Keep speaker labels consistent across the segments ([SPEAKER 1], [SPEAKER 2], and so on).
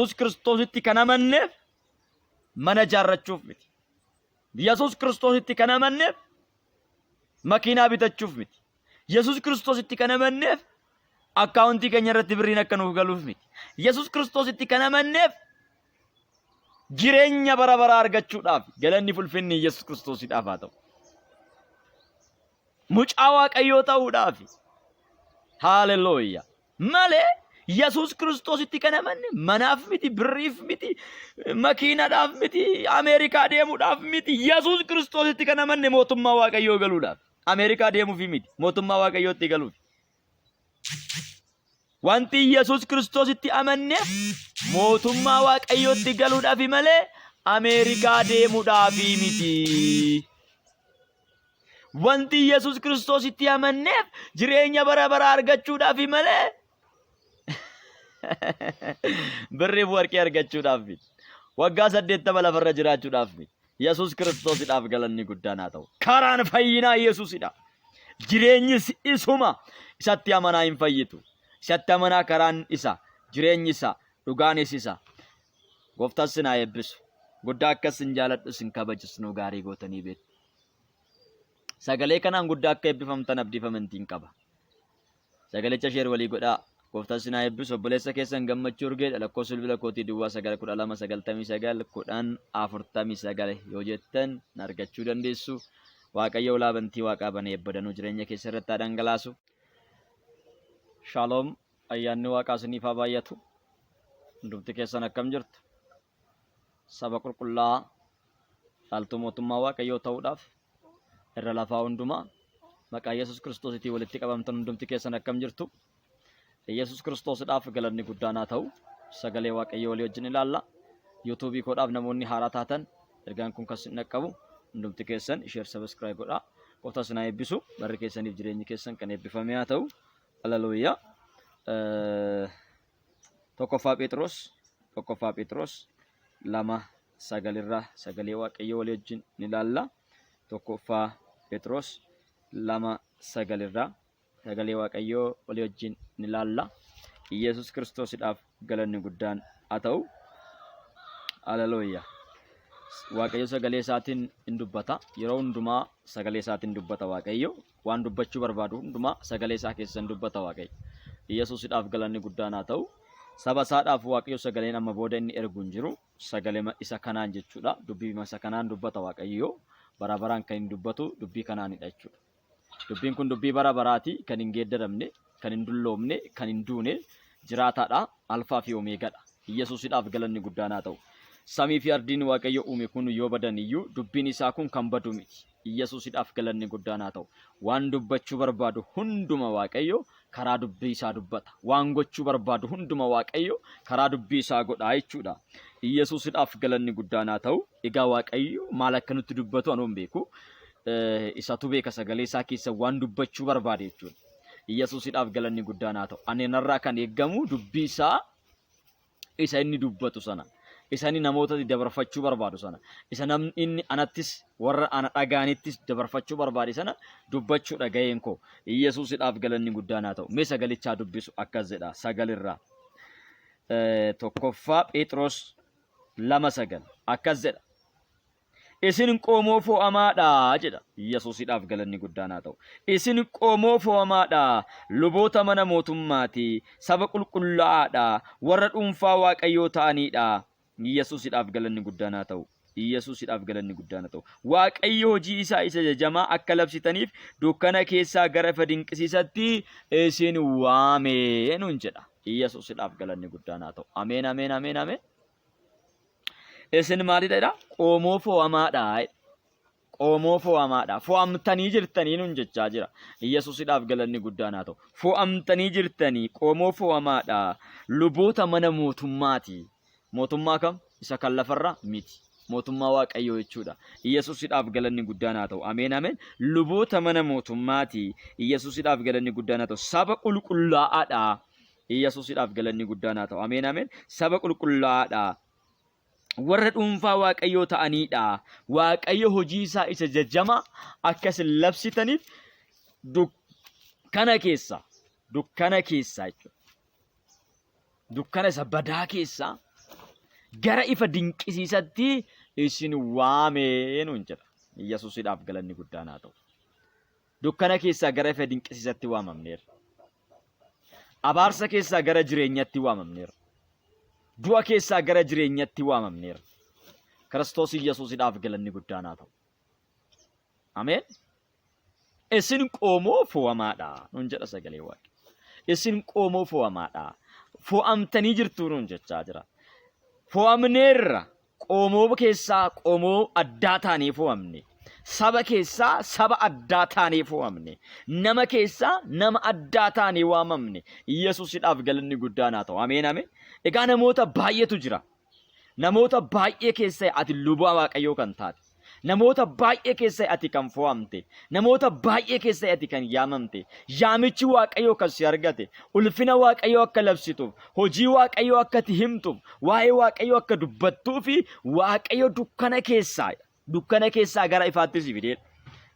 [SPEAKER 1] Yesuus Kiristoositti kan amanneef mana jaarrachuuf miti. Yesuus Kiristoositti kan amanneef makiinaa bitachuuf miti. Yesuus Kiristoositti kan amanneef akkaawuntii keenya irratti birriin akka nuuf galuuf miti. Yesuus Kiristoositti kan amanneef jireenya bara baraa argachuudhaaf galanni fulfinni Yesuus Kiristoosiidhaaf haa ta'u. Mucaa Waaqayyoo ta'uudhaaf. Haalelooyaa. Malee Yesuus Kiristoositti kan amanne manaaf miti, birriif miti, makiinaadhaaf miti, Ameerikaa deemuudhaaf miti. Yesuus Kiristoositti kan amanne mootummaa Waaqayyoo galuudhaaf. Ameerikaa deemuufi miti, mootummaa Waaqayyootti galuuf. Wanti Yesuus Kiristoositti amanneef mootummaa Waaqayyootti galuudhaaf malee Ameerikaa deemuudhaaf miti. Wanti Yesuus Kiristoositti amanneef jireenya bara baraa argachuudhaaf malee birrii warqee argachuudhaaf miti. Waggaa 80 lafarra jiraachuudhaaf miti. Yesuus Kiristoosiidhaaf galanni guddaan haa ta'u. Karaan fayyinaa Yesuusidha. Jireenyi isuma isatti amanaa hin fayyitu. Isatti amanaa karaan isa, jireenyi isa, dhugaanis isa. Gooftaan sin haa eebbisu. Guddaa akkas sin jaaladhu sin kabajisnu gaarii gootanii beektu. Sagalee kanaan guddaa akka eebbifamtan abdii amantiin qaba. Sagalicha sheer walii godhaa. Gooftaan sin haa eebbisu. Obboleessa keessan gammachuu urgee lakkoofsa bilbila kootii duwwaa 91299 yoo jettan argachuu dandeessu. Waaqayyo laabantii waaqaa banee eebbadanuu jireenya keessa irratti dhangalaasu. Shalom ayyaanni waaqaa isiniif haa baay'atu. Hundumti keessan akkam jirtu? Saba qulqullaa'aa dhaaltuu mootummaa Waaqayyoo ta'uudhaaf irra lafaa hundumaa maqaa Yesuus Kiristoositiin walitti qabamtan hundumti keessan akkam jirtu? Yesuus Kiristoosiidhaaf galanni guddaan haa ta'u. Sagalee Waaqayyoo walii wajjin ilaalla. YouTube koodhaaf namoonni haaraa taatan ergaan kun kas naqqabu hundumti keessan share subscribe godhaa. Gooftaan sin haa eebbisu. Barri keessaniif jireenyi keessan kan eebbifame haa ta'u. Hallelujah. Tokkoffaa Phexros 2:9 sagalee Waaqayyoo walii wajjin ni ilaalla. Tokkoffaa Phexros 2:9 sagalee Waaqayyoo walii wajjin ni ilaalla. Yesuus Kiristoosiidhaaf galanni guddaan haa ta'u. Hallelujah. Waaqayyo sagalee isaatiin hin dubbata. Yeroo hundumaa sagalee isaatiin dubbata Waaqayyo. Waan dubbachuu barbaadu hundumaa sagalee isaa keessan dubbata Waaqayyo. Yesuusidhaaf galanni guddaan haa ta'u. Saba isaadhaaf Waaqayyo sagaleen amma booda inni ergu hin jiru. Sagalee isa kanaan jechuudha. Dubbii isa kanaan dubbata Waaqayyo. Bara baraan kan hin dubbatu dubbii kanaanidha jechuudha. Dubbiin kun dubbii bara baraati, kan hin geeddaramne, kan hin dulloomne, kan hin duune, jiraataadha, alfaa fi omeegaadha. Yesuusidhaaf galanni guddaan haa ta'u. Samii fi ardiin Waaqayyo uume kun yoo badan iyyuu dubbiin isaa kun kan badu miti. Yesuusidhaaf galanni guddaan haa ta'u. Waan dubbachuu barbaadu hunduma Waaqayyo karaa dubbii isaa dubbata. Waan gochuu barbaadu hunduma Waaqayyo karaa dubbii isaa godha jechuudha. Yesuusidhaaf galanni guddaan haa ta'u. Egaa Waaqayyo maal akka nutti dubbatu anuun beeku. Isatu beeka sagalee isaa keessa waan dubbachuu barbaade jechuudha. Yesuusidhaaf galanni guddaan haa ta'u. Ani narraa kan eeggamu dubbii isaa isa inni dubbatu sana. Isani namoota dabarfachuu barbaadu sana. Isa namni inni anattis warra ana dhagaanittis dabarfachuu barbaade sana dubbachuu dhaga'een koo. Yesuusidhaaf galanni guddaan haa ta'u. Mee sagalichaa dubbisu akkas jedha sagalirraa. Tokkoffaa Phexros 2:9 akkas jedha. Isin qoomoo fo'amaadha jedha. Yesuusidhaaf galanni guddaan haa ta'u. Isin qoomoo fo'amaadha. Luboota mana mootummaati. Saba qulqullaa'aadha. Warra dhuunfaa Waaqayyoo ta'aniidha. Yesuusidhaaf galanni guddaan haa ta'u. Yesuusidhaaf galanni guddaan haa ta'u. Waaqayyo hojii isaa isa jajamaa akka labsitaniif dukkana keessaa gara ifa dinqisiisatti isin waamee nuun jedha. Yesuusidhaaf galanni guddaan haa ta'u. Ameen ameen ameen ameen. Isin maalidha? Qoomoo fo'amaadha. Qoomoo fo'amaadha. Fo'amtanii jirtanii nuun jechaa jira. Yesuusidhaaf galanni guddaan haa ta'u. Fo'amtanii jirtanii qoomoo fo'amaadha. Luboota mana mootummaati. Mootummaa kam? Isa kan lafarra miti. Mootummaa Waaqayyoo jechuudha. Yesuusidhaaf galanni guddaan haa ta'u. Ameen ameen. Luboota mana mootummaati. Yesuusidhaaf galanni guddaan haa ta'u. Saba qulqullaa'aadha. Yesuusidhaaf galanni guddaan haa ta'u. Ameen ameen. Saba qulqullaa'aadha. Warra dhuunfaa Waaqayyoo ta'aniidha. Waaqayyo hojii isaa isa jajamaa akkas labsitaniif dukkana keessa jechuudha. Dukkana isa badaa keessa gara ifa dinqisiisatti isin waamee nuun jedha. Yesuusidhaaf galanni guddaan haa ta'u. Dukkana keessaa gara ifa dinqisiisatti waamamneerra. Abaarsa keessaa gara jireenyatti waamamneerra. Du'a keessaa gara jireenyatti waamamneerra. Kiristoos Yesuusidhaaf galanni guddaan haa ta'u. Ameen. Isin qoomoo fo'amaadha nuun jedha sagalee Waaqaa. Isin qoomoo fo'amaadha. Fo'amtanii jirtu nuun jechaa jira. Fo'amneerra. Qoomoo keessaa qoomoo addaa taanee fo'amne. Saba keessaa saba addaa taanee fo'amne. Nama keessaa nama addaa taanee waamamne. Yesuusidhaaf galanni guddaan haa ta'u. Ameen ameen. Egaa namoota baay'eetu jira. Namoota baay'ee keessaa ati luba Waaqayyoo kan taate. Namoota baay'ee keessaa ati kan fo'amte. Namoota baay'ee keessaa ati kan yaamamte. Yaamichi Waaqayyoo kan si argate. Ulfina Waaqayyoo akka labsituuf. Hojii Waaqayyoo akka ati himtuuf. Waa'ee Waaqayyoo akka dubbattuu fi Waaqayyo dukkana keessaa gara ifaatti si fidee.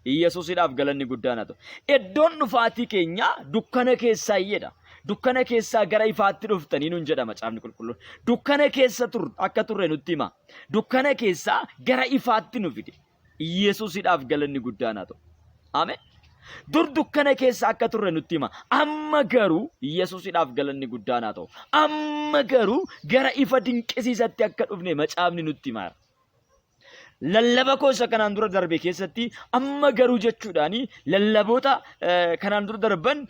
[SPEAKER 1] Yesuusidhaaf galanni guddaan haa ta'u. Iddoon dhufaatii keenya dukkana keessaa iyyedha. Dukkana keessaa gara ifaatti dhuftanii nuun jedha Macaafni Qulqulluun. Dukkana keessa akka turre nutti hima. Dukkana keessaa gara ifaatti nu fide. Yesuusidhaaf galanni guddaan haa ta'u. Ameen. Dur dukkana keessa akka turre nutti hima. Amma garuu Yesuusidhaaf galanni guddaan haa ta'u. Amma garuu gara ifa dinqisiisatti akka dhufne Macaafni nutti hima. Lallaba koosa kanaan dura darbe keessatti amma garuu jechuudhaani lallaboota kanaan dura darban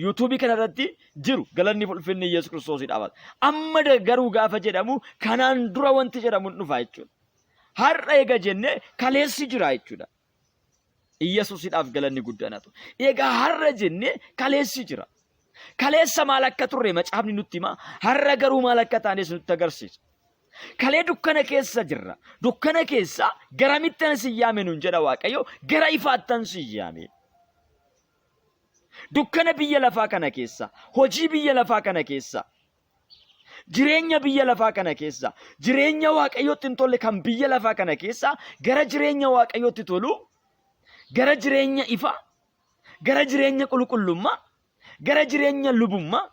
[SPEAKER 1] yuutuubii kanarratti jiru galanni ulfinni Yesuus Kiristoosidhaaf. Amma garuu gaafa jedhamu kanaan dura wanti jedhamu dhufa jechuudha. Har'a eega jenne kaleessi jira jechuudha. Yesuusidhaaf galanni guddaan haa ta'u. Egaa har'a jenne kaleessi jira. Kaleessa maal akka turre Macaafni nutti hima. Har'a garuu maal akka taanes nutti agarsiisa. Kalee dukkana keessa jirra. Dukkana keessa garamittan si yaame nuun jedha Waaqayyo. Gara ifaattan si yaame. Dukkana biyya lafaa kana keessa. Hojii biyya lafaa kana keessa. Jireenya biyya lafaa kana keessa. Jireenya Waaqayyootti hin tolle kan biyya lafaa kana keessa. Gara jireenya Waaqayyootti tolu. Gara jireenya ifa. Gara jireenya qulqullummaa. Gara jireenya lubummaa.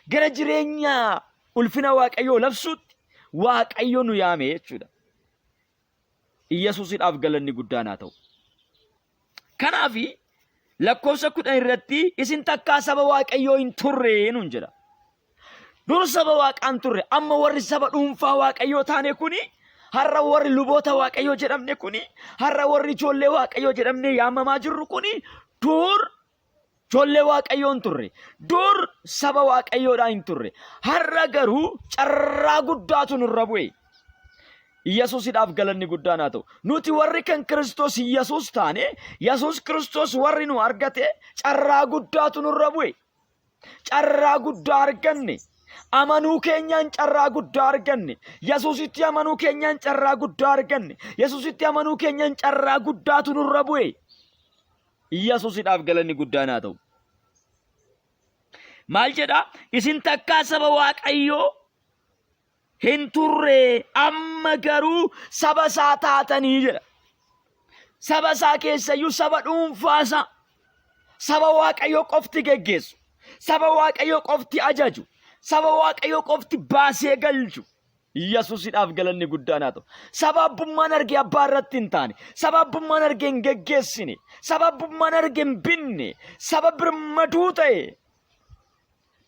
[SPEAKER 1] Gara jireenya ulfina Waaqayyoo labsuutti. Waaqayyo nu yaame jechuudha. Yesuusidhaaf galanni guddaan haa ta'u. Kanaaf lakkoofsa 10 irratti isin takkaa saba Waaqayyoo hin turre nuun jedha. Dur saba Waaqaan turre amma warri saba dhuunfaa Waaqayyoo taane kuni har'a warri luboota Waaqayyoo jedhamne kuni har'a warri ijoollee Waaqayyoo jedhamne yaamamaa jirru kuni dur ijoollee Waaqayyoo hin turre. Dur saba Waaqayyoodhaa hin turre. Har'a garuu carraa guddaatu nurra bu'e. Yesuusidhaaf galanni guddaan haa ta'u. Nuti warri kan Kiristoos Yesuus taane, Yesuus Kiristoos warri nu argate carraa guddaatu nurra bu'e. Carraa guddaa arganne. Amanuu keenyaan carraa guddaa arganne. Yesuusitti amanuu keenyaan carraa guddaa arganne. Yesuusitti amanuu keenyaan carraa guddaatu nurra bu'e. Yesuusidhaaf galanni guddaan haa ta'u. Maal jedha? Isin takkaa saba Waaqayyoo hin turre amma garuu saba isaa taatanii jedha. Saba isaa keessayyuu saba dhuunfaasaa. Saba Waaqayyoo qofti geggeessu. Saba Waaqayyoo qofti ajaju. Saba Waaqayyoo qofti baasee galchu. Yesuusidhaaf galanni guddaan haa ta'u. Saba abbummaan arge abbaa irratti hin taane. Saba abbummaan arge hin geggeessine. Saba abbummaan arge hin binne. Saba birmaduu ta'e.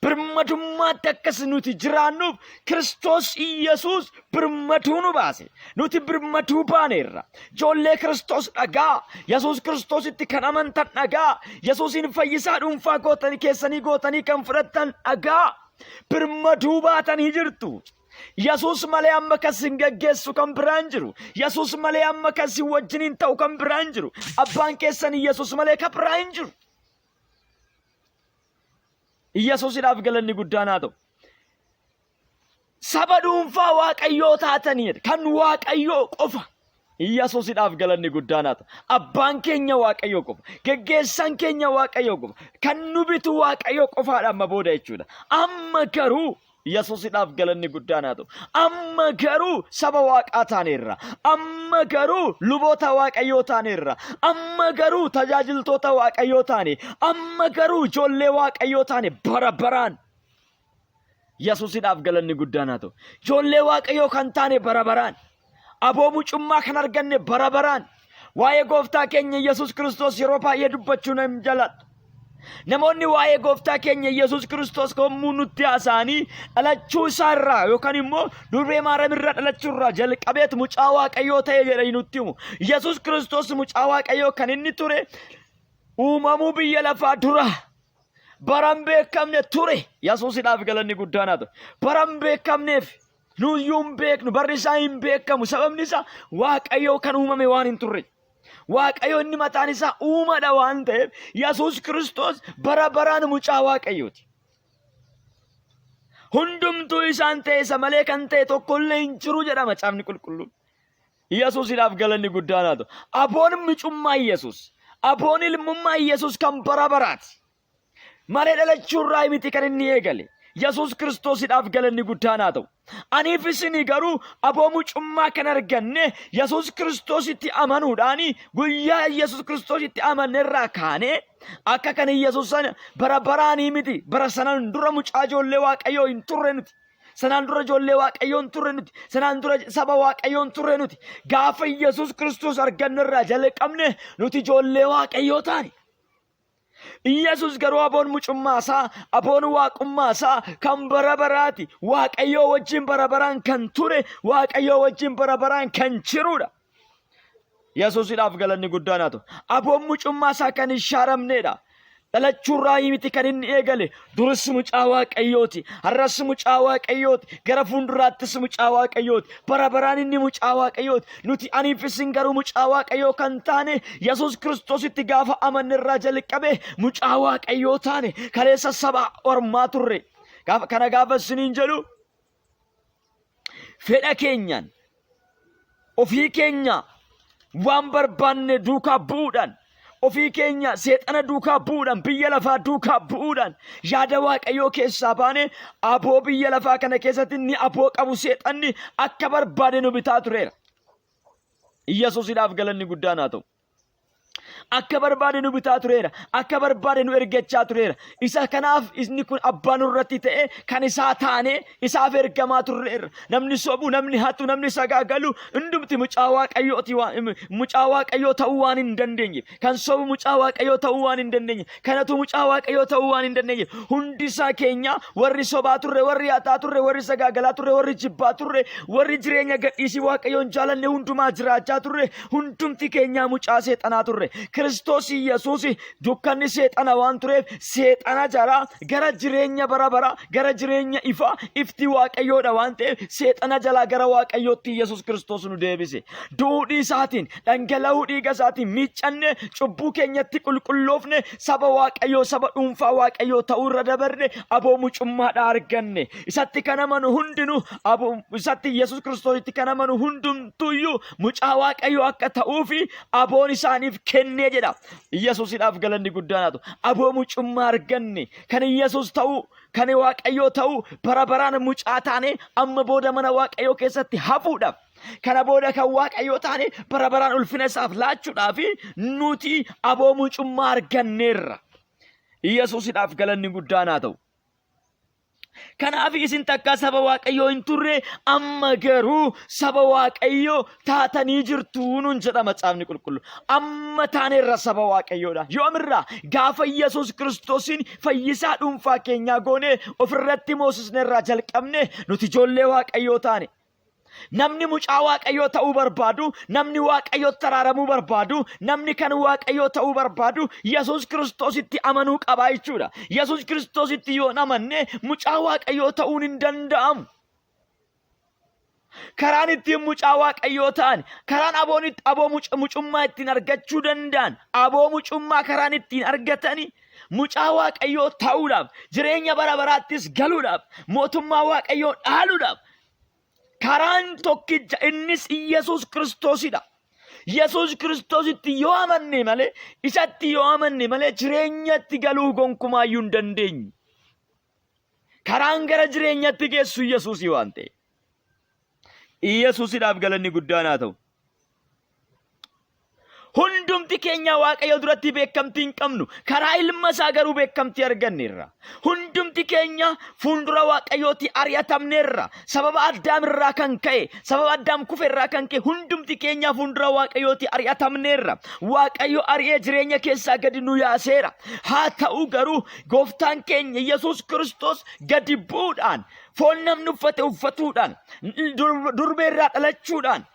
[SPEAKER 1] Birmadummaatti akkas nuti jiraannuuf Kiristoos Yesuus birmaduu nu baase. Nuti birmaduu baaneerra. Ijoollee Kiristoos dhagaa. Yesuus Kiristoositti kan amantan dhagaa. Yesuusin fayyisaa dhuunfaa keessanii gootanii kan fudhattan dhagaa. Birmaduu baatanii jirtu. Yesuus malee amma kasin geggeessu kan biraan jiru. Yesuus malee amma kasin wajjiniin ta'u kan biraan jiru. Abbaan keessanii Yesuus malee kan biraan jiru. Yesuusidhaaf galanni guddaan haa ta'u. Saba dhuunfaa Waaqayyoo taatanii kan Waaqayyoo qofa. Yesuusidhaaf galanni guddaan haa ta'u. Abbaan keenya Waaqayyoo qofa. Geggeessaan keenya Waaqayyoo qofa. Kan nu bitu Waaqayyoo qofaadha amma booda jechuudha. Amma garuu Yesuusidhaaf galanni guddaan haa ta'u. Amma garuu saba Waaqaa taaneerra. Amma garuu luboota Waaqayyoo taaneerra. Amma garuu tajaajiltoota Waaqayyoo taane. Amma garuu ijoollee Waaqayyoo taane bara baraan. Yesuusidhaaf galanni guddaan haa ta'u. Ijoollee Waaqayyoo kan taane bara baraan aboo mucummaa kan arganne bara baraan waa'ee gooftaa keenya Yesuus Kiristoos yeroo baay'ee dubbachuu nan jaalladha. Namoonni waa'ee gooftaa keenya Yesuus Kiristoos kommuu nutti haasa'anii dhalachuu isaa irraa yookaan immoo durbee Maariyaam irraa dhalachuu irraa jalqabeet mucaa Waaqayyoo ta'e jedhanii nutti himu. Yesuus Kiristoos mucaa Waaqayyoo kan inni ture uumamuu biyya lafaa dura baran beekamne ture. Yesuusidhaaf galanni guddaan haa ta'u. Baran beekamneef nuyyuu hin beeknu barri isaa hin beekamu. Sababni isaa Waaqayyoo kan uumame waan hin turre. Waaqayyo inni mataan isaa uumadha waan ta'eef Yesuus Kiristoos bara baraan mucaa Waaqayyooti. Hundumtuu isaan ta'e isa malee kan ta'e tokkollee hin jiru jedha Macaafni Qulqulluun. Yesuusidhaaf galanni guddaan haa ta'u. Aboon mucummaa Yesuus, aboon ilmummaa Yesuus kan bara baraati. Malee dhalachuurraa miti kan inni eegale. Yesuus Kiristoosidhaaf galanni guddaan haa ta'u. Aniif isinii garuu aboo mucummaa kan arganne Yesuus Kiristoositti amanuudhaan guyyaa Yesuus Kiristoositti amannerraa kaanee akka kan Yesuus sana bara baraanii miti. Bara sanaan dura mucaa ijoollee Waaqayyoo hin turre nuti. Sanaan dura ijoollee Waaqayyoo hin turre nuti. Sanaan dura saba Waaqayyoo hin turre nuti. Gaafa Yesuus Kiristoos argannerraa jalqabne nuti ijoollee Waaqayyoo taane. Yesuus garuu aboon mucummaa isaa, aboon waaqummaa isaa kan bara baraati. Waaqayyoo wajjin bara baraan kan ture, Waaqayyoo wajjin bara baraan kan jirudha. Yesuusidhaaf galanni guddaan haa ta'u. Aboon mucummaa isaa kan hin shaaramnedha. Dhalachuurraa miti kan inni eegale. Duris mucaa Waaqayyooti. Har'as mucaa Waaqayyooti. Gara fuulduraattis mucaa Waaqayyooti. Bara baraan inni mucaa Waaqayyooti. Nuti aniif isin garuu mucaa Waaqayyoo kan taane Yesuus Kiristoositti gaafa amannerraa jalqabe mucaa Waaqayyoo taane. Kaleessa saba ormaa turre. Kana gaafa isiniin jedhu fedha keenyaan ofii keenya waan barbaanne duukaa bu'uudhaan ofii keenya seexana duukaa bu'uudhaan biyya lafaa duukaa bu'uudhaan yaada Waaqayyoo keessaa baane aboo biyya lafaa kana keessatti inni aboo qabu seexanni akka barbaade nu bitaa tureera. Yesuusidhaaf galanni guddaan haa ta'u. Akka barbaade nu bitaa tureera. Akka barbaade nu ergachaa tureera. Isa kanaaf isni kun abbaa nurratti ta'e kan isaa taane isaaf ergamaa turreerra. Namni sobu, namni hatu, namni sagaagalu hundumti mucaa Waaqayyoo ta'uu waan hin dandeenye. Kan sobu mucaa Waaqayyoo ta'uu waan hin dandeenye. Kanatu mucaa Waaqayyoo ta'uu waan hin dandeenye. Hundi isaa keenya warri sobaa turre, warri hataa turre, warri sagaagalaa turre, warri jibbaa turre, warri jireenya gadhiisii Waaqayyoon jaalanne hundumaa jiraachaa turre. Hundumti keenya mucaa seexanaa turre. Kiristoos Yesuus dukkanni seexana waan tureef seexana jara gara jireenya bara bara gara jireenya ifti Waaqayyoodha waan ta'eef seexana jala gara Waaqayyootti Yesuus Kiristoos nu deebise. Duudhii isaatiin dhangala'uu dhiiga isaatiin miiccanne cubbuu keenyatti qulqulloofne saba Waaqayyoo saba dhuunfaa Waaqayyoo ta'uu irra dabarre aboo mucummaadha arganne. Isatti kan amanu hundinuu isatti Yesuus Kiristoositti kan amanu hundumtuyyuu mucaa Waaqayyoo akka ta'uufi aboon isaaniif kennee jedha. Yesuusidhaaf galanni guddaan haa ta'u. Aboo mucummaa arganne kan Yesuus ta'u kan Waaqayyoo ta'u bara baraan mucaa taane amma booda mana Waaqayyoo keessatti hafuudhaaf kana booda kan Waaqayyoo taane bara baraan ulfina isaaf laachuudhaaf nuti aboo mucummaa arganneerra. Yesuusidhaaf galanni guddaan haa ta'u. Kanaaf isin takka saba Waaqayyoo hin turre amma garuu saba Waaqayyoo taatanii jirtu nuun jedha Macaafni Qulqulluun. Amma taaneerra saba Waaqayyoodha. Yoomirraa gaafa Yesuus Kiristoosin fayyisaa dhuunfaa keenyaa goone ofirratti moosisneerraa jalqabne nuti ijoollee Waaqayyoo taane. Namni mucaa Waaqayyoo ta'uu barbaadu, namni Waaqayyoo taraaramuu barbaadu, namni kan Waaqayyoo ta'uu barbaadu Yesuus Kiristoositti amanuu qaba jechuudha. Yesuus Kiristoositti yoo amanne mucaa Waaqayyoo ta'uun hin danda'amu. Karaan ittiin mucaa Waaqayyoo ta'an, karaan aboo mucummaa ittiin argachuu danda'an, aboo mucummaa karaan ittiin argatani mucaa Waaqayyoo ta'uudhaaf, jireenya bara baraattis galuudhaaf, mootummaa Waaqayyoo dhaaluudhaaf karaan tokkicha innis Yesuus Kiristoosidha. Yesuus Kiristoositti yoo amanne malee, isatti yoo amanne malee jireenyatti galuu gonkumaayyuu hin dandeenye. Karaan gara jireenyatti geessu Yesuusii waan ta'e. Yesuusidhaaf galanni guddaan haa ta'u. hundumti keenya waaqayyo duratti beekamtii hin qabnu karaa ilma isaa garuu beekamtii arganneerra hundumti keenya fuuldura waaqayyooti ari'atamneerra sababa addaam irraa kan ka'e sababa addaam kufe irraa kan ka'e hundumti keenya fuuldura waaqayyooti ari'atamneerra waaqayyo ari'ee jireenya keessaa gadi nu yaaseera haa ta'u garuu gooftaan keenya Yesuus Kiristoos gadi bu'uudhaan foon namni uffate uffatuudhaan durbeerraa dhalachuudhaan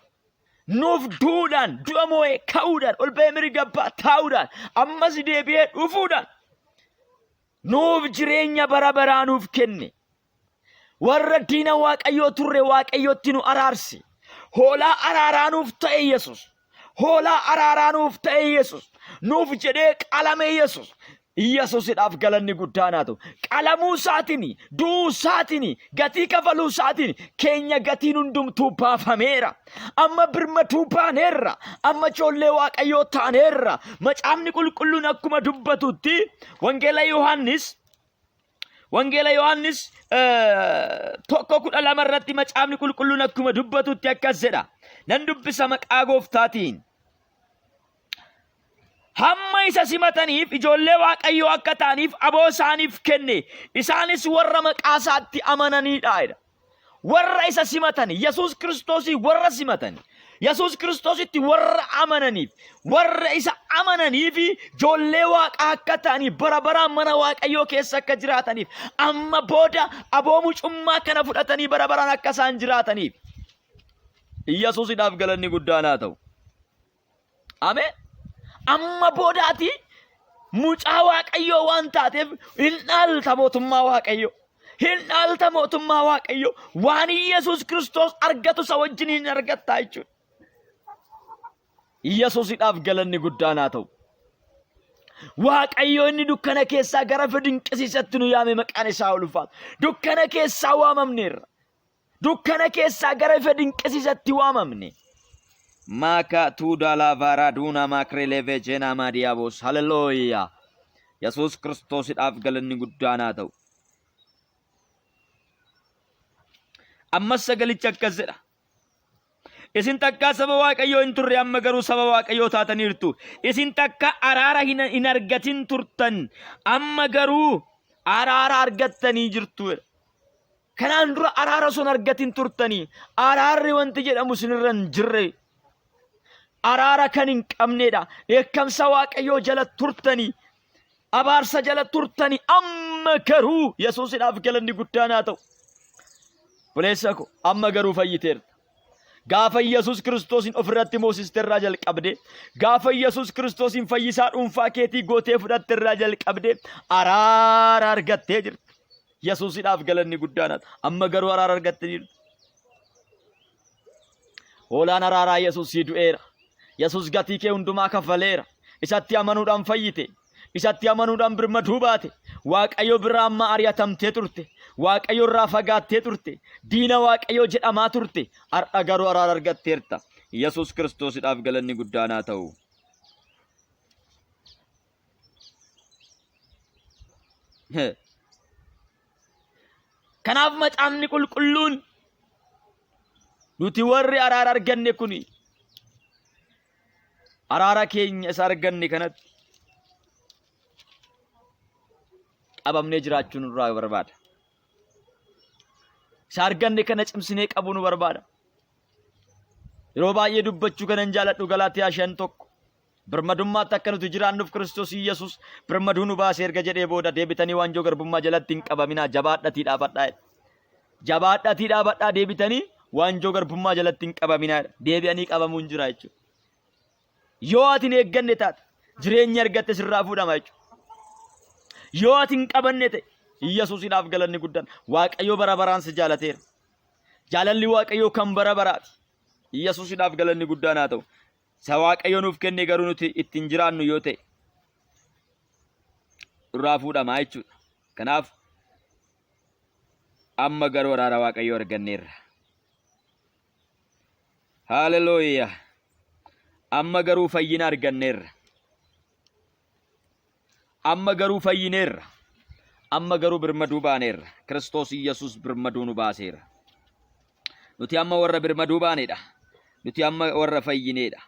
[SPEAKER 1] nuuf duudhaan du'a moo'ee ka'uudhaan ol ba'ee mirga abbaa taa'uudhaan ammas deebi'ee dhufuudhaan nuuf jireenya bara baraa nuuf kenne warra diina waaqayyoo turre waaqayyootti nu araarse hoolaa araaraa nuuf ta'e Yesuus hoolaa araaraa nuuf ta'e Yesuus nuuf jedhee qalame Yesuus Yesuusidhaaf galanni guddaan haa ta'u qalamuu isaatini du'uu isaatini gatii kafaluu isaatini keenya gatiin hundumtuu baafameera amma birmatuu baaneerra amma ijoollee waaqayyoo taaneerra macaafni qulqulluun akkuma dubbatutti wangeela Yohaannis 1:12 irratti macaafni qulqulluun akkuma dubbatutti akkas jedha nan dubbisa maqaa gooftaatiin hamma isa simataniif ijoollee waaqayyoo akka ta'aniif aboo isaaniif kenne isaanis warra maqaa isaatti amananiidha warra isa simatani Yesuus Kiristoosii warra simatani Yesuus Kiristoositti warra amananiif warra isa amananiif ijoollee waaqaa akka ta'aniif bara baraan mana waaqayyoo keessa akka jiraataniif amma booda aboo mucummaa kana fudhatanii bara baraan akka isaan jiraataniif Yesuusidhaaf galanni guddaan haa ta'u ameen amma boodaati mucaa waaqayyoo waan taateef hin dhaalta mootummaa waaqayyoo waan Yesuus Kiristoos argatu isa wajjin hin argattaa jechuudha Yesuusidhaaf galanni guddaan haa ta'u waaqayyo inni dukkana keessaa gara dinqisiisatti nu yaame maqaan isaa ulfaatu dukkana keessaa waamamneerra dukkana keessaa gara dinqisiisatti waamamne Maka tu dala varaduna makreleve jena mediyaabos hallelujah Yesuus Kiristoosiidhaaf galanni guddaan haa ta'u ammas sagalicha akkas jedha isin takka saba waaqayyoo hin turre amma garuu saba waaqayyoo taataniirtu isin takka araara hin argatin turtan amma garuu araara argattanii jirtu kanaan dura araara sun argatin turtanii araarri wanti jedhamu sinirra hin jirre araara kan hin qabneedha eekkamsa waaqayyoo jala turtanii abaarsa jala turtanii amma garuu Yesuusidhaaf galanni guddaan haa ta'u buleessa ko amma garuu fayyiteerta gaafa Yesuus Kiristoosin ofirratti moosisterraa jalqabde gaafa Yesuus Kiristoosin fayyisaa dhuunfaa keetii gootee fudhatterraa jalqabde araara argattee jirti Yesuusidhaaf galanni guddaan haa ta'u amma garuu araara argattee jirti hoolaan araaraa Yesuusii du'eera Yesuus gatii kee hundumaa kafaleera isatti amanuudhaan fayyite isatti amanuudhaan birmaduu baate waaqayyo biraa amma ari'atamtee turte waaqayyo irraa fagaattee turte diina waaqayyo jedhamaa turte har'a garuu araara argatteerta Yesuus Kiristoosiidhaaf galanni guddaan haa ta'u kanaaf macaafni qulqulluun nuti warri araara arganne kuni araara keenya isa arganne kanatti qabamnee jiraachuun nurraa barbaada isa arganne kana cimsinee qabu nu barbaada yeroo baay'ee dubbachuu kanan jaaladhu Galaatiyaa 5:1 birmadummaatti akka nuti jiraannuuf Kiristoos Yesuus birmaduu nu baasee erga jedhee booda deebitanii waanjoo garbummaa jalatti hin qabaminaa jabaadhatii dhaabadhaa deebitanii waanjoo garbummaa jalatti hin qabaminaa deebi'anii qabamuu hin jira jechuudha yoo ati hin eegganne taate jireenya argatte sirraa fuudhama jechuudha yoo ati hin qabanne ta'e Yesuusidhaaf galanni guddaan waaqayyoo bara baraan si jaalateera jaalalli waaqayyoo kan bara baraati Yesuusidhaaf galanni guddaan haa ta'u isa waaqayyoo nuuf kenne garuu nuti ittiin jiraannu yoo ta'e irraa fuudhama jechuudha kanaaf amma garuu araara waaqayyoo arganneerra hallelujah amma garuu fayyina arganneerra amma garuu fayyineerra amma garuu birmaduu baaneerra Kiristoos Yesuus birmaduu nu baaseera nuti amma warra birmaduu baaneedha nuti amma warra fayyineedha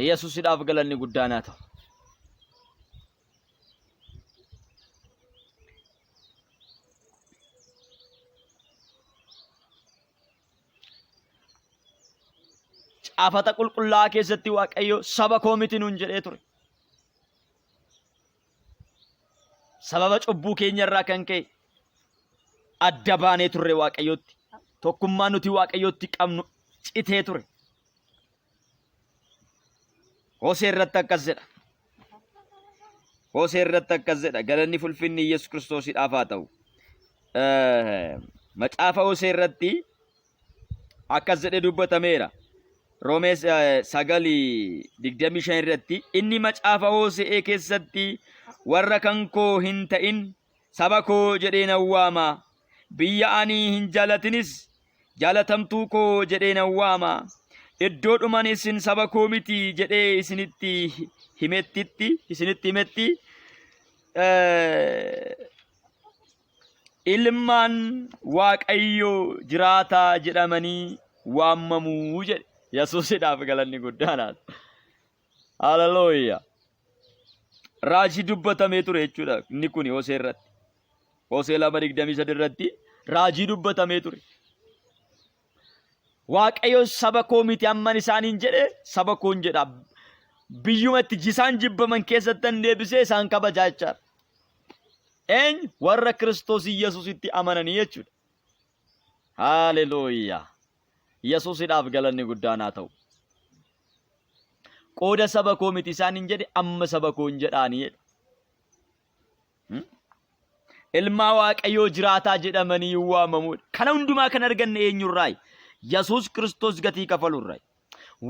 [SPEAKER 1] Yesuusidhaaf galanni guddaan haa ta'u. Caafata qulqullaa'aa keessatti Waaqayyo saba koo miti nuun jedhee ture. Sababa cubbuu keenya irraa kan ka'e adda baanee turre Waaqayyotti. Tokkummaa nuti Waaqayyotti qabnu citee ture. Hosee irratti akkas jedha. Hosee irratti akkas jedha. Galanni fulfinni Yesuus Kiristoosiidhaaf haa ta'u. Macaafa Hosee irratti akkas jedhee dubbatameera. Roomees 9:25 irratti inni macaafa Hosee keessatti warra kan koo hin ta'in saba koo jedhee nan waama. Biyya ani hin jaalatinis jaalatamtuu koo jedhee nan waama. Iddoodhuman isin saba koo miti jedhee isinitti himetti ilmaan Waaqayyoo jiraataa jedhamanii waamamuu jedhe. Yesuusidhaaf galanni guddaan haa ta'u. Hallelujah. Raajii dubbatamee ture jechuudha. Inni kun Hosee irratti. Hosee 2:23 irratti raajii dubbatamee ture. Waaqayyo saba koo miti amman isaaniin jedhe saba koon jedha. Biyyumatti jisaan jibbaman keessatti deebisee isaan kabajaa jechaadha. Eenyu warra Kiristoos Yesuusitti amananii jechuudha. Hallelujah. Yesuusidhaaf galanni guddaan haa ta'u. Qooda saba koo miti isaaniin jedhe amma saba koon jedhaanii jedha. Ilmaa Waaqayyoo jiraataa jedhamanii waamamudha. Kana hundumaa kan arganne eenyurraayi? Yesuus Kiristoos gatii kafalurraayi.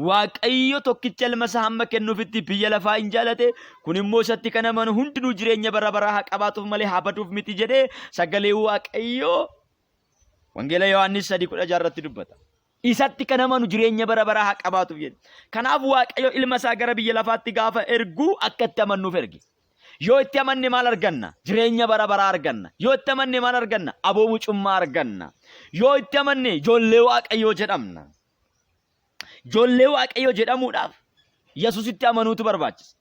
[SPEAKER 1] Waaqayyo tokkicha ilma isaa hamma kennuufitti biyya lafaa hin jaalate kun immoo isatti kan amanu hundinuu jireenya bara baraa haa qabaatuuf malee haa baduuf miti jedhee sagalee Waaqayyoo Wangeela Yohaannis 3:16 irratti dubbata. Isatti kan amanu jireenya bara baraa haa qabaatuuf jedhe. Kanaaf Waaqayyo ilma isaa gara biyya lafaatti gaafa erguu akka itti amannuuf erge. Yoo itti amanne maal arganna? Jireenya bara baraa arganna. Yoo itti amanne maal arganna? Aboo mucummaa arganna. Yoo itti amanne ijoollee Waaqayyoo jedhamna. Ijoollee Waaqayyoo jedhamuudhaaf Yesuusitti amanuutu barbaachisa.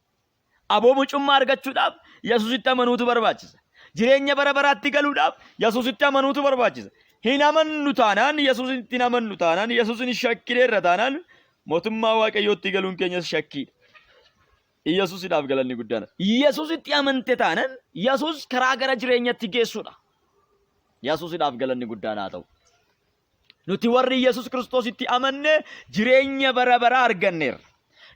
[SPEAKER 1] Aboo mucummaa argachuudhaaf Yesuusitti amanuutu barbaachisa. Jireenya bara baraatti galuudhaaf Yesuusitti amanuutu barbaachisa. Hin amannu taanaan Yesuusitti hin amannu taanaan Yesuusin shakkineerra taanaan mootummaa Waaqayyootti galuun keenyas shakkiidha. Yesuusidhaaf galanni guddaan. Yesuusitti amante taanaan Yesuus karaa gara jireenyatti geessudha. Yesuusidhaaf galanni guddaan haa ta'u. Nuti warri Yesuus Kiristoositti amanne jireenya bara baraa arganneerra.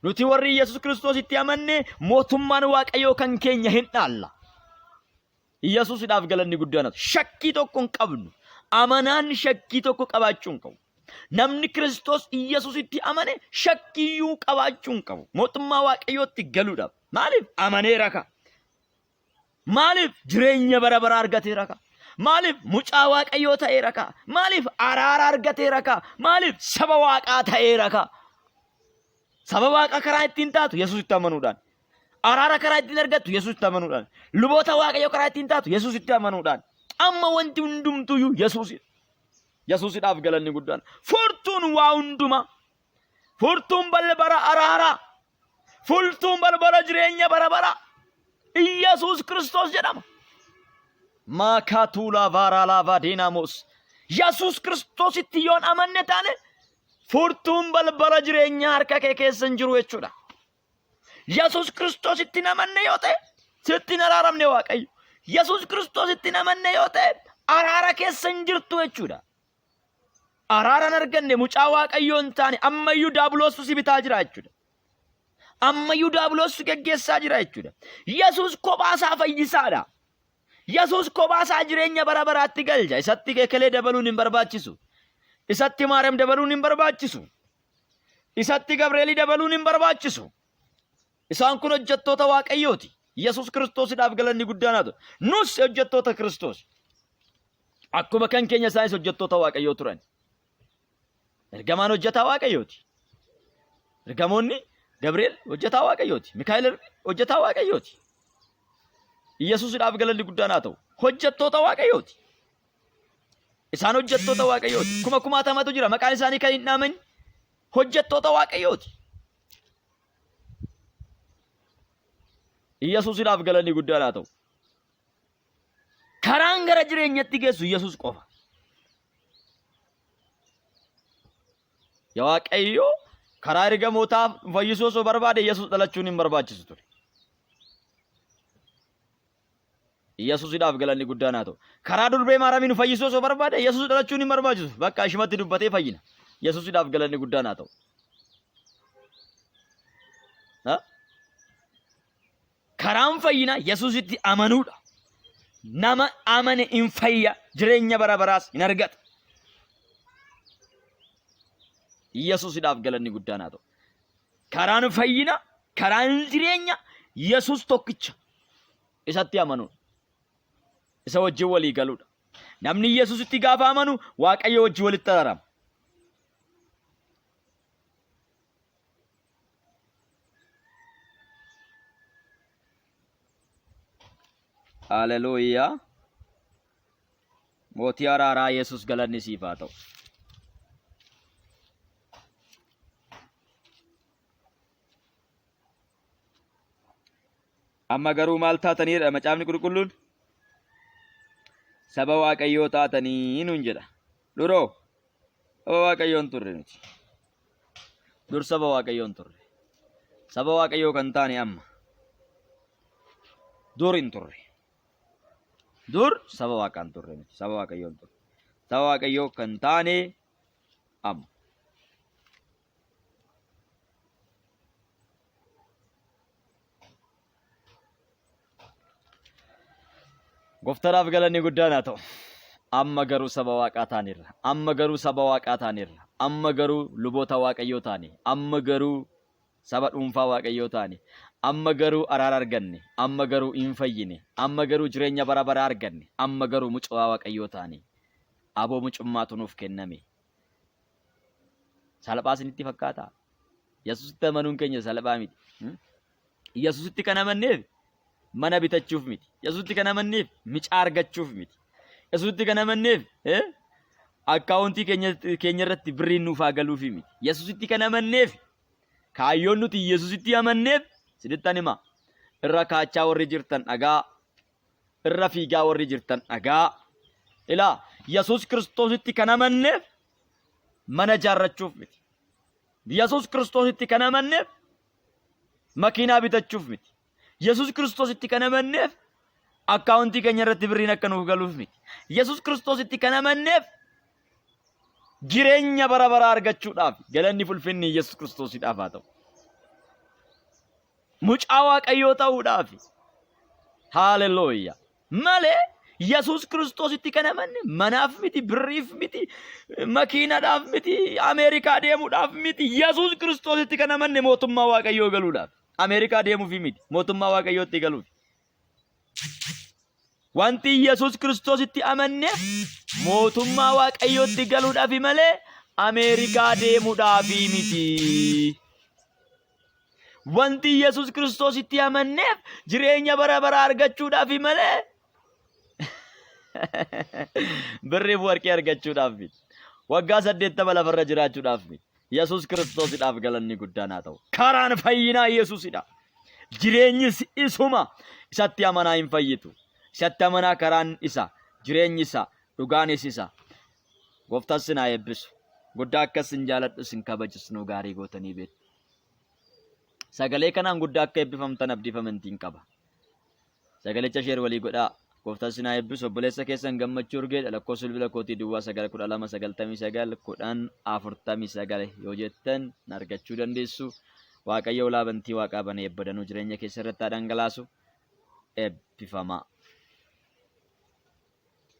[SPEAKER 1] Nuti warri Yesuus Kiristoositti amanne mootummaan Waaqayyoo kan keenya hin dhaalla. Yesuusidhaaf galanni guddaan haa ta'u. Shakkii tokko hin qabnu. Amanaan shakkii tokko qabaachuu hin qabu. Namni Kiristoos Yesuusitti amane shakkiyyuu qabaachuu hin qabu. Mootummaa Waaqayyootti galuudhaaf. Maaliif? Amaneera ka. Maaliif? Jireenya bara baraa argateera ka. Maaliif? Mucaa Waaqayyoo ta'eera ka. Maaliif? Araara argateera ka. Maaliif? Saba Waaqaa ta'eera ka. Saba Waaqaa karaa ittiin taatu Yesuusitti amanuudhaan. Araara karaa ittiin argattu Yesuusitti amanuudhaan. Luboota Waaqayyoo karaa ittiin taatu Yesuusitti amanuudhaan. Amma wanti hundumtuyyuu Yesuusidha. Yesuusidhaaf galanni guddaan. Furtuun waa hundumaa. Furtuun balbala araaraa. Furtuun balbala jireenya bara baraa. Yesuus Kiristoos jedhama. Maakaatuu laavaaraa laavaa diinaamos. Yesuus Kiristoositti yoon amanne taane furtuun balbala jireenya harka kee keessa hin jiru jechuudha. Yesuus Kiristoositti amanne yoo ta'e sitti hin araaramne Waaqayyo. Yesuus Kiristoositti amanne yoo ta'e araara keessa hin jirtu jechuudha. Araaraan arganne mucaa Waaqayyoo hin taane ammayyuu daabiloostu si bitaa jira jechuudha. Ammayyuu daabiloostu geggeessaa jira jechuudha. Yesuus kophaasaa fayyisaadha. Yesuus kophaasaa jireenya bara baraatti galcha. Isatti kekelee dabaluun hin barbaachisu. Isatti Maariyaam dabaluun hin barbaachisu. Isatti Gabreelii dabaluun hin barbaachisu. Isaan kun hojjettoota Waaqayyooti. Yesuus Kiristoosidhaaf galanni guddaan haa ta'u. Nus hojjettoota Kiristoos. Akkuma kan keenya isaanis hojjettoota Waaqayyoo turan. Ergamaan hojjetaa Waaqayyooti. Ergamoonni Gabriel hojjetaa Waaqayyooti. Mikaa'el hojjetaa Waaqayyooti. Yesuusidhaaf galanni guddaan haa ta'u. Hojjettoota Waaqayyooti. Isaan hojjettoota Waaqayyooti. Kumaatamatu jira. Maqaan isaanii kan hin dhaaman hojjettoota Waaqayyooti. Yesuusiidhaaf galanni guddaan haa ta'u. Karaan gara jireenyatti geessu Yesuus qofa. Yaa Waaqayyo karaa ergamootaaf fayyisuu osoo barbaade Yesuus dhalachuun hin barbaachisu ture. Yesuusiidhaaf galanni guddaan haa ta'u. Karaa durbee Maariyaamiin fayyisuu osoo barbaade Yesuus dhalachuun hin barbaachisu. Bakka ishumatti dubbatee fayyina. Yesuusiidhaaf galanni guddaan haa ta'u. Karaan fayyina Yesuusitti amanuudha. Nama amane hin fayya jireenya bara baraas hin argata. Yesuusiidhaaf galanni guddaan haa ta'u. Karaan fayyina, karaan jireenya Yesuus tokkicha isatti amanuudha. Isa wajjin walii galuudha. Namni Yesuusitti gaafa amanu Waaqayyo wajjin walitti araarama. Hallelujah. Mootii araaraa Yesuus galanni siif haa ta'u. Amma garuu maal taataniidha macaafni qulqulluun? Saba Waaqayyoo taatanii nuun jedha. Duroo saba Waaqayyoon turre nuti. Dur saba Waaqayyoon turre. Saba Waaqayyoo kan taane amma. Dur hin turre. Dur saba Waaqaan turre nuti. Saba Waaqayyoon turre. Saba Waaqayyoo kan taane amma. Goftaraaf galanni guddaan haa ta'u. Amma garuu saba Waaqaa taanirra. Amma garuu saba Waaqaa taanirra. Amma garuu luboota Waaqayyoo taane. Amma garuu saba dhuunfaa Waaqayyoo taane. Amma garuu araara arganne. Amma garuu hin fayyine. Amma garuu jireenya bara baraa arganne. Amma garuu mucaa Waaqayyoo taane. Aboo mucummaatu nuuf kenname. Salphaa isinitti fakkaata. Yesuusitti amanuun keenya salphaa miti. Yesuusitti kan amanneef mana bitachuuf miti. Yesuusitti kan amanneef micaa argachuuf miti. Yesuusitti kan amanneef akkaawuntii keenya irratti birriin nuuf haa galuuf miti. Yesuusitti kan amanneef kaayyoon nuti Yesuusitti amanneef sidittan hima. Irra kaachaa warri jirtan dhagaa. Irra fiigaa warri jirtan dhagaa. Ilaa Yesuus Kiristoositti kan amanneef mana ijaarrachuuf miti. Yesuus Kiristoositti kan amanneef makiinaa bitachuuf miti. Yesuus Kiristoositti kan amanneef akkaawuntii keenya irratti birriin akka nuuf galuuf miti. Yesuus Kiristoositti kan amanneef jireenya bara baraa argachuudhaaf galanni fulfinni Yesuus Kiristoosiidhaaf haa ta'u. Mucaa Waaqayyoo ta'uudhaaf. Hallelujah. Malee Yesuus Kiristoositti kan amanne manaaf miti, birriif miti, makiinaadhaaf miti, Ameerikaa deemuudhaaf miti. Yesuus Kiristoositti kan amanne mootummaa Waaqayyoo galuudhaaf. Ameerikaa deemuuf miti, mootummaa Waaqayyootti galuuf. Wanti Yesuus Kiristoositti amanne mootummaa Waaqayyootti galuudhaaf malee Ameerikaa deemuudhaaf miti. Wanti Yesuus Kiristoositti amanneef jireenya bara baraa argachuudhaaf malee birriif warqee argachuudhaaf miti. Waggaa 80 lafarra jiraachuudhaaf miti. Yesuus Kiristoosiidhaaf galanni guddaan haa ta'u. Karaan fayyinaa Yesuusidha. Jireenyi isuma isatti amanaa hin fayyitu. Isatti amanaa karaan isa, jireenyi isa, dhugaanis isa. Gooftaan sin haa eebbisu. Guddaa akkas sin jaaladhu sin kabajisnu gaarii gootanii beektu. Sagalee kanaan guddaa akka eebbifamtan abdiifamantiin qaba. Sagalicha sheer walii godhaa. Gooftaan sin haa eebbisu. Obboleessa keessan gammachuu urgee lakkoofsa bilbila kootii duwwaa 91299 yoo jettan argachuu dandeessu. Waaqayyo ulaa bantii waaqaa banee eebbadanuu jireenya keessa irratti dhangalaasu eebbifamaa.